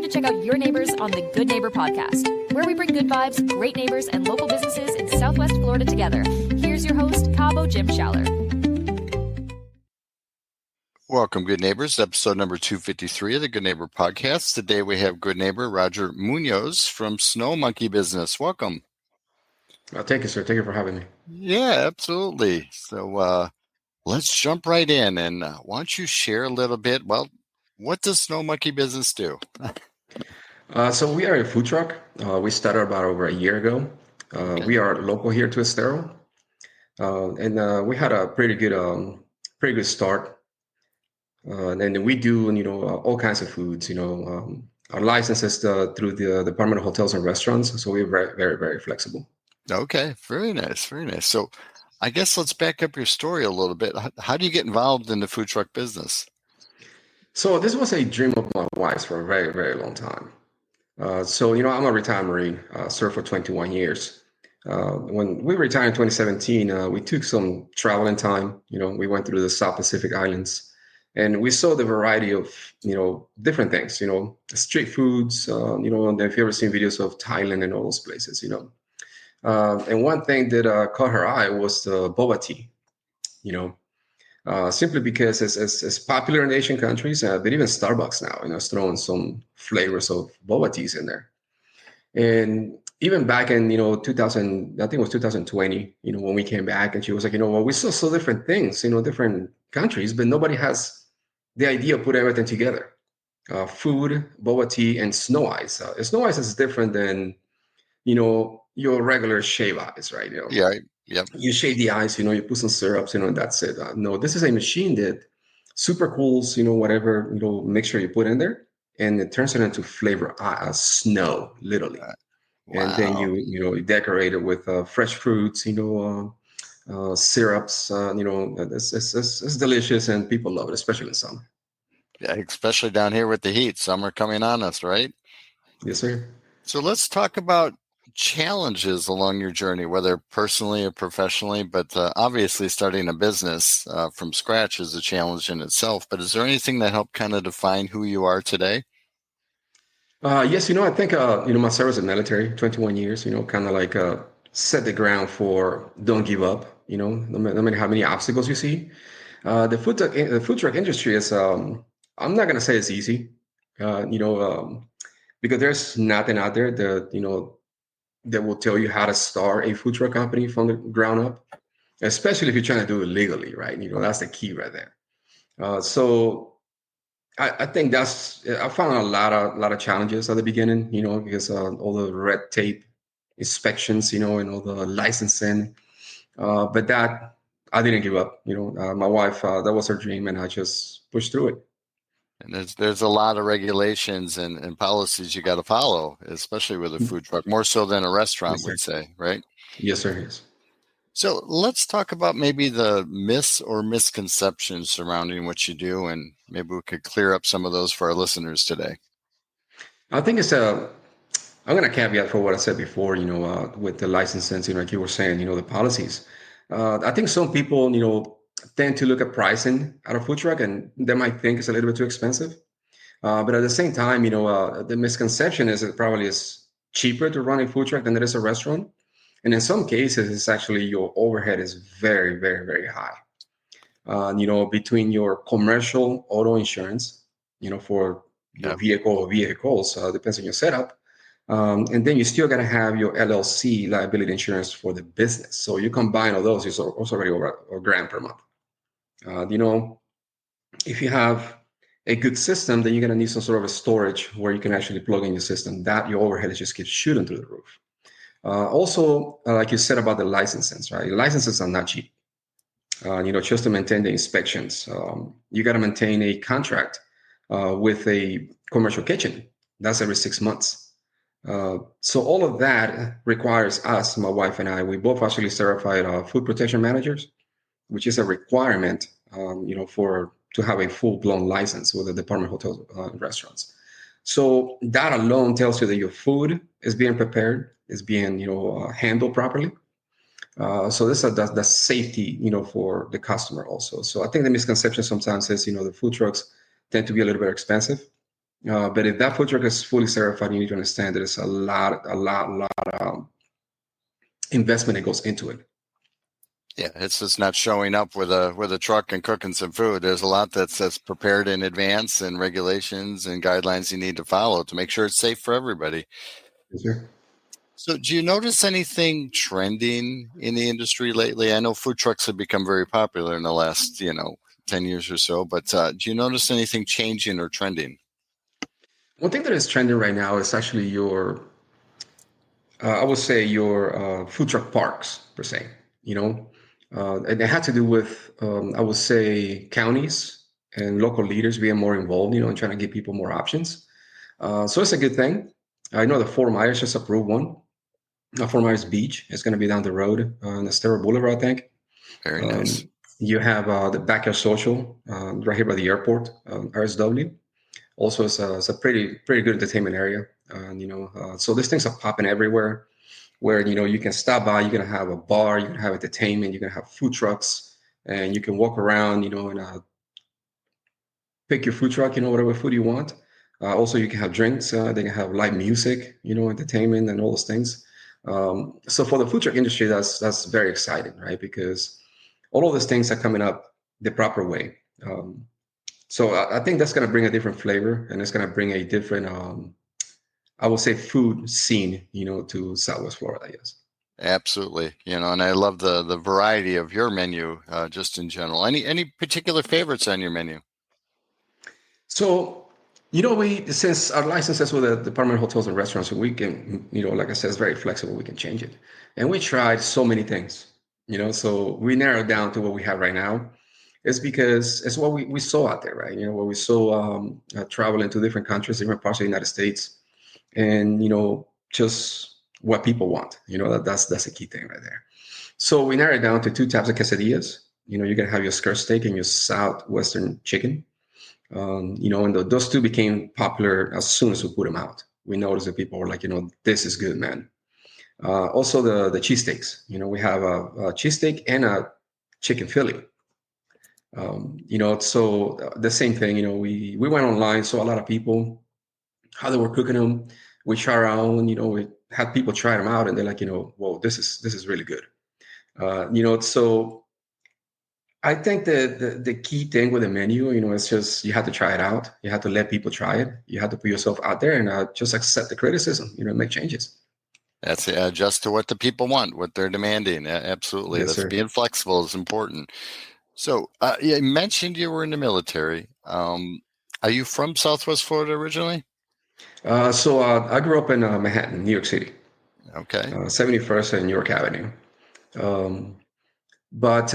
to check out your neighbors on the Good Neighbor Podcast, where we bring good vibes, great neighbors, and local businesses in Southwest Florida together. Here's your host, Cabo Jim Schaller. Welcome, good neighbors, episode number 253 of the Good Neighbor Podcast. Today we have good neighbor Roger Munoz from Snow Monkey Business. Welcome. Thank you, sir. Thank you for having me. Yeah, absolutely. So let's jump right in. And why don't you share a little bit? Well, what does Snow Monkey Business do? So we are a food truck. We started about over a year ago. Okay. We are local here to Estero, and we had a pretty good start. And we do, all kinds of foods. Our license is through the Department of Hotels and Restaurants, so we're very, very, very flexible. Okay, very nice, very nice. So I guess let's back up your story a little bit. How do you get involved in the food truck business? So this was a dream of my wife's for a very, very long time. I'm a retired Marine, served for 21 years. When we retired in 2017, we took some traveling time. We went through the South Pacific Islands. And we saw the variety of, different things, street foods, and if you ever seen videos of Thailand and all those places, and one thing that caught her eye was the boba tea, simply because it's popular in Asian countries, but even Starbucks now, is throwing some flavors of boba teas in there. And even back in, 2000, I think it was 2020, when we came back, and she was like, we saw so different things, different countries, but nobody has the idea of putting everything together. Food, boba tea, and snow ice. Snow ice is different than, your regular shave ice, right? Yeah, yep. You shave the ice, you put some syrups, and that's it. No, this is a machine that super cools, whatever, mixture you put in there, and it turns it into flavor snow, literally. Wow. And then you decorate it with fresh fruits, syrups, it's delicious, and people love it, especially in summer. Yeah, especially down here with the heat. Summer coming on us, right? Yes, sir. So let's talk about challenges along your journey, whether personally or professionally, but obviously starting a business from scratch is a challenge in itself. But is there anything that helped kind of define who you are today? Yes, I think, my service in the military, 21 years, kind of like set the ground for don't give up, no matter how many obstacles you see. The food truck industry is, I'm not going to say it's easy, because there's nothing out there that, that will tell you how to start a food truck company from the ground up, especially if you're trying to do it legally, right? That's the key right there. So I think I found a lot of challenges at the beginning, because all the red tape inspections, and all the licensing, but that I didn't give up. My wife, that was her dream, and I just pushed through it. And there's a lot of regulations and policies you got to follow, especially with a food truck, more so than a restaurant would say, right? Yes, sir. Yes. So let's talk about maybe the myths or misconceptions surrounding what you do, and maybe we could clear up some of those for our listeners today. I think I'm going to caveat for what I said before, with the licenses, like you were saying, the policies. I think some people, tend to look at pricing at a food truck, and they might think it's a little bit too expensive. But at the same time, the misconception is it probably is cheaper to run a food truck than it is a restaurant. And in some cases, it's actually your overhead is very, very, very high. Between your commercial auto insurance, for your vehicle or vehicles, depends on your setup. And then you still got to have your LLC liability insurance for the business. So you combine all those, it's also already over $1,000 per month. If you have a good system, then you're going to need some sort of a storage where you can actually plug in your system. That your overhead just keeps shooting through the roof. Also, like you said about the licenses, right? Licenses are not cheap. Just to maintain the inspections, you got to maintain a contract with a commercial kitchen. That's every 6 months. So all of that requires us, my wife and I, we both actually certified food protection managers, which is a requirement, to have a full-blown license with the Department of Hotels and Restaurants. So that alone tells you that your food is being prepared, is being, handled properly. So this is the safety, for the customer also. So I think the misconception sometimes is, the food trucks tend to be a little bit expensive. But if that food truck is fully certified, you need to understand that it's a lot investment that goes into it. Yeah, it's just not showing up with a truck and cooking some food. There's a lot that's prepared in advance, and regulations and guidelines you need to follow to make sure it's safe for everybody. Yes, sir. So, do you notice anything trending in the industry lately? I know food trucks have become very popular in the last 10 years or so, but do you notice anything changing or trending? One thing that is trending right now is actually I would say your food truck parks per se. You know, and it had to do with I would say counties and local leaders being more involved. And trying to give people more options. So it's a good thing. I know the Fort Myers just approved one. Fort Myers Beach is going to be down the road on Estero Boulevard, I think. Very nice. Um, you have the Backyard Social right here by the airport, RSW. Also, it's a pretty good entertainment area. So these things are popping everywhere. Where you can stop by, you're gonna have a bar, you can have entertainment, you're gonna have food trucks, and you can walk around, and pick your food truck, whatever food you want. Also, you can have drinks. They can have live music, entertainment, and all those things. So for the food truck industry, that's very exciting, right? Because all of those things are coming up the proper way. So I think that's going to bring a different flavor, and it's going to bring a different, I would say, food scene, to Southwest Florida. Yes. Absolutely. And I love the variety of your menu, just in general. Any particular favorites on your menu? So, we since our licenses with the Department of Hotels and Restaurants, we can, like I said, it's very flexible. We can change it, and we tried so many things. So we narrowed down to what we have right now. It's because it's what we saw out there, right? What we saw traveling to different countries, different parts of the United States, and just what people want. That's a key thing right there. So we narrowed down to two types of quesadillas. You're gonna have your skirt steak and your southwestern chicken. And those two became popular as soon as we put them out. We noticed that people were like, this is good, man. Also the cheesesteaks. We have a cheesesteak and a chicken Philly. So the same thing. We went online, saw a lot of people how they were cooking them. We tried our own. We had people try them out, and they're like, whoa, this is really good. So I think the key thing with the menu, it's just you have to try it out. You have to let people try it. You have to put yourself out there and just accept the criticism. Make changes. That's adjust to what the people want, what they're demanding. Absolutely, Yes, that's sir. being flexible is important. So you mentioned you were in the military. Are you from Southwest Florida originally? So I grew up in Manhattan, New York City, Okay. 71st and New York Avenue. But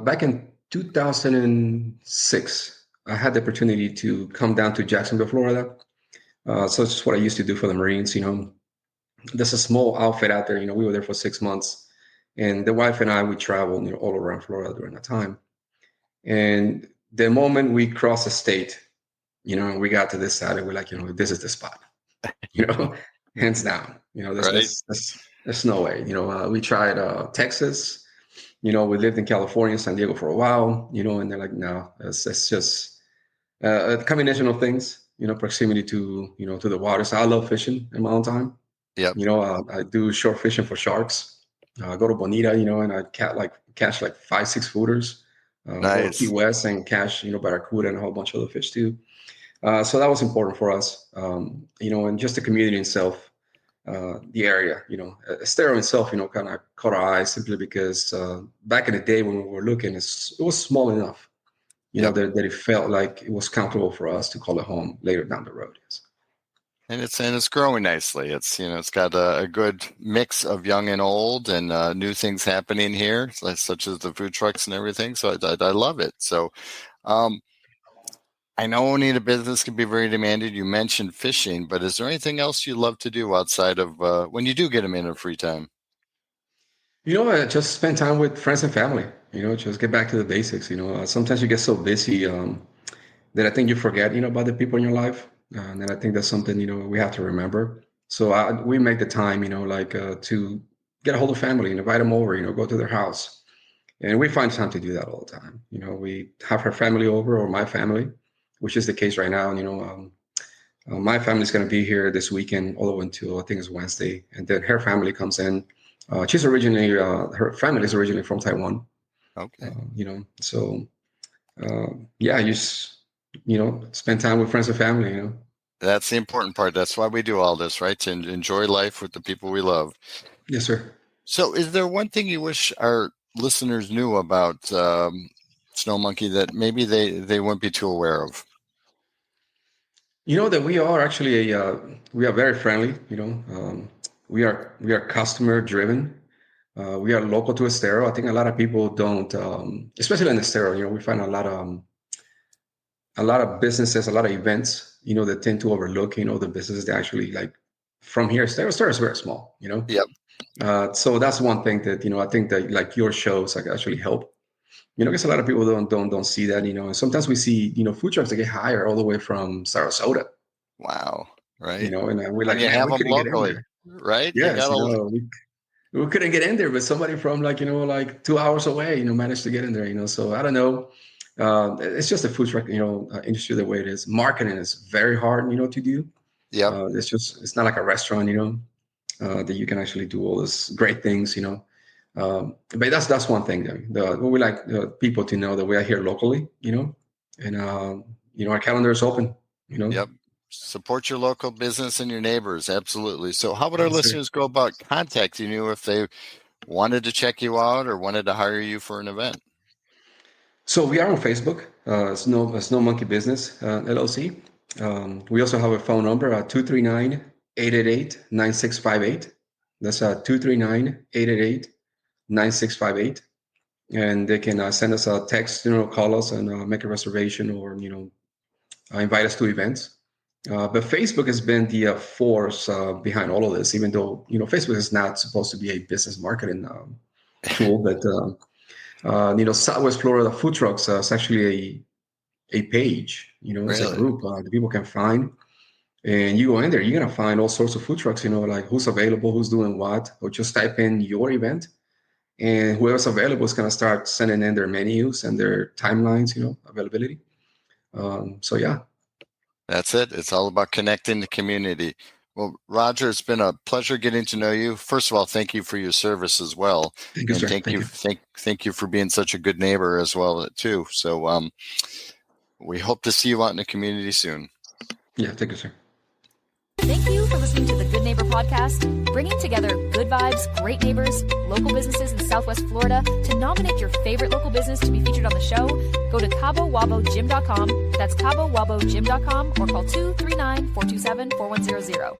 back in 2006, I had the opportunity to come down to Jacksonville, Florida. So it's just what I used to do for the Marines. There's a small outfit out there. We were there for 6 months, and the wife and I we traveled all around Florida during that time. And the moment we crossed the state, and we got to this side, and we're like, this is the spot. Hands down. Right. There's no way. We tried Texas. We lived in California, San Diego for a while. And they're like, no, it's just a combination of things. Proximity to to the water. So I love fishing in my own time. Yep. I do short fishing for sharks. I go to Bonita, and I catch like 5-6 footers. Go to Key Nice. West and catch barracuda and a whole bunch of other fish too. So that was important for us. And just the community itself, the area, Estero itself, kind of caught our eyes simply because back in the day when we were looking, it was small enough, Yep. that it felt like it was comfortable for us to call it home later down the road. Yes. And it's growing nicely. It's got a good mix of young and old, and new things happening here, such as the food trucks and everything. So I love it. So I know owning a business can be very demanding. You mentioned fishing, but is there anything else you love to do outside of when you do get them in free time? Just spend time with friends and family. Just get back to the basics. Sometimes you get so busy that I think you forget, about the people in your life. And I think that's something, we have to remember. So we make the time, to get a hold of family and invite them over, go to their house. And we find time to do that all the time. We have her family over or my family, which is the case right now. My family's going to be here this weekend, all the way until I think it's Wednesday, and then her family comes in. She's originally her family is originally from Taiwan. Okay. So yeah, you just spend time with friends and family. That's the important part. That's why we do all this, right? To enjoy life with the people we love. Yes, sir. So is there one thing you wish our listeners knew about Snow Monkey that maybe they wouldn't be too aware of? That we are actually we are very friendly. We are customer driven. We are local to Estero. I think a lot of people don't, especially in Estero. We find a lot of businesses, a lot of events. That tend to overlook. The businesses that actually like from here. Estero is very small. Yep. So that's one thing that I think that like your shows like actually help. Because a lot of people don't see that. And sometimes we see food trucks that get hired all the way from Sarasota. Wow. Right. And we're When like, you man, have we them couldn't get in locally, there. right? Yes, we couldn't get in there, but somebody from like 2 hours away, managed to get in there. So I don't know. It's just a food truck, industry the way it is. Marketing is very hard, to do. Yep. It's not like a restaurant, that you can actually do all these great things, but that's one thing. We like people to know that we are here locally, and our calendar is open. Yep. Support your local business and your neighbors. Absolutely. So how would our Yes, sir. listeners go about contacting you if they wanted to check you out or wanted to hire you for an event? So we are on Facebook, Snow Monkey Business LLC. We also have a phone number, 239-888-9658. That's 239-888-9658. And they can send us a text, call us and make a reservation or, invite us to events. But Facebook has been the force behind all of this, even though, Facebook is not supposed to be a business marketing tool. But, Southwest Florida Food Trucks is actually a page, it's a Really? group that people can find. And you go in there, you're going to find all sorts of food trucks, like who's available, who's doing what, or just type in your event. And whoever's available is going to start sending in their menus and their timelines, availability. So, yeah. That's it. It's all about connecting the community. Well, Roger, it's been a pleasure getting to know you. First of all, thank you for your service as well. Thank you, and sir. Thank you for being such a good neighbor as well, too. So we hope to see you out in the community soon. Yeah, thank you, sir. Thank you for listening to the Good Neighbor Podcast, bringing together good vibes, great neighbors, local businesses in Southwest Florida. To nominate your favorite local business to be featured on the show, go to CaboWaboGym.com. That's CaboWaboGym.com or call 239-427-4100.